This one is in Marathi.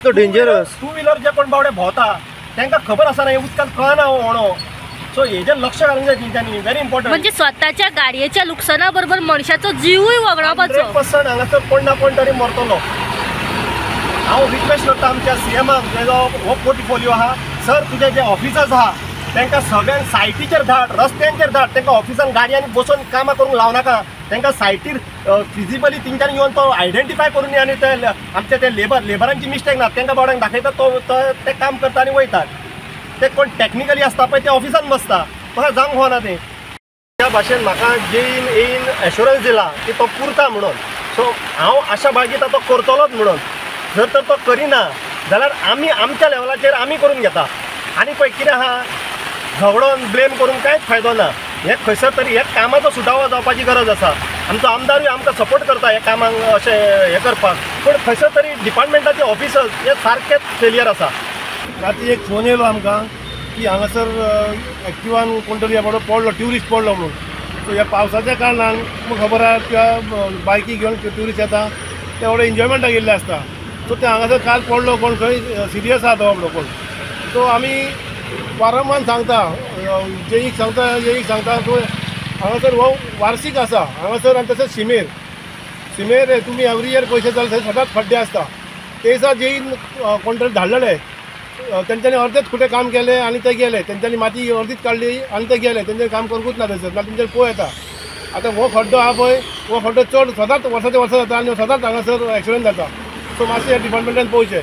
तो डेंजरस टू व्हीलर जे कोण बावडे भोंवता तांकां खबर आसना हे उदकांत कळना होणो. सो हेजेर लक्ष घालूंक जाय तेंच्यांनी. Very important. म्हणजे स्वतःच्या गाडयेच्या नुकसाना बरोबर मनशाचो जीवूय वगडावपाचो. 100% हांगासर कोण ना कोण तरी मरतलो. हांव रिक्वेस्ट करता आमच्या सीएमाक जेजो हो पोर्टफोलिओ आहा, सर तुजे जे ऑफिसर्स आहा तांकां सगळ्यांक सायटीचेर धाड, रस्त्यांचेर धाड. तांकां ऑफिसान गाडयांनी बसून कामां करूंक लावनाका. तांकां सायटीर फिजिबली तेंच्यांनी येवन तो आयडेंटिफाय करून दी. आनी ते आमचे ते लेबरांची मिस्टेक ना तांकां बावड्यांक दाखयता तो ते काम करता आनी वयतात. ते कोण टॅक्निकली आसता पळय ते ऑफिसान बसता. म्हाका जावंक होना तें. त्या भाशेन म्हाका येईन एश्युरन्स दिला की तो पुरता म्हणून. सो हांव आशा बाळगिता तो करतलोच म्हणून. जर तर तो करिना जाल्यार आमी आमच्या लेवलाचेर आमी करून घेता. आनी पळय कितें आहा, झगडोन ब्लेम करून कांयच फायदो ना. हे खंयसर तरी हे कामाचो सुटावो जावपाची गरज आसा. आमचो आमदारूय आमकां सपोर्ट करता हे कामाक अशें हे करपाक. पूण खंयसर तरी डिपार्टमेंटाचे ऑफिसर्स हे सारकेच फेलियर आसा. राती एक फोन येयलो आमकां की हांगासर एक्टिवान कोण तरी बाबडो पडलो, ट्युरिस्ट पडलो म्हणून. सो ह्या पावसाच्या कारणान तुमकां खबर आहा किंवा बायकी घेवन ट्युरिस्ट येता ते बाबडे एन्जॉयमेंटाक गेल्ले आसता. सो ते हांगासर काल पडलो कोण खंय सिरियस आहा तो बाबडो कोण. सो आमी वारंवार सांगता, जेईक सांगता सो हांगासर हो वार्षिक आसा हांगासर. आनी तशेंच शिमेर तुमी एवरी इयर पयशे जाले थंय सदांच खड्डे आसता. ते दिसा जेईन कोण तरी धाडलेले तेंच्यांनी अर्देच खुटे काम केले आनी ते गेले. तेंच्यांनी माती अर्दीच काडली आनी ते गेले. तेंच्यांनी काम करूंकूच ना थंयसर. ना तेंचेर पळय येता. आतां हो खड्डो आहा पळय हो खड्डो चड सदांच वर्साचे वर्स जाता आनी सदांच हांगासर एक्सिडेंट जाता. सो मातशें डिपार्टमेंटान पळोवचें.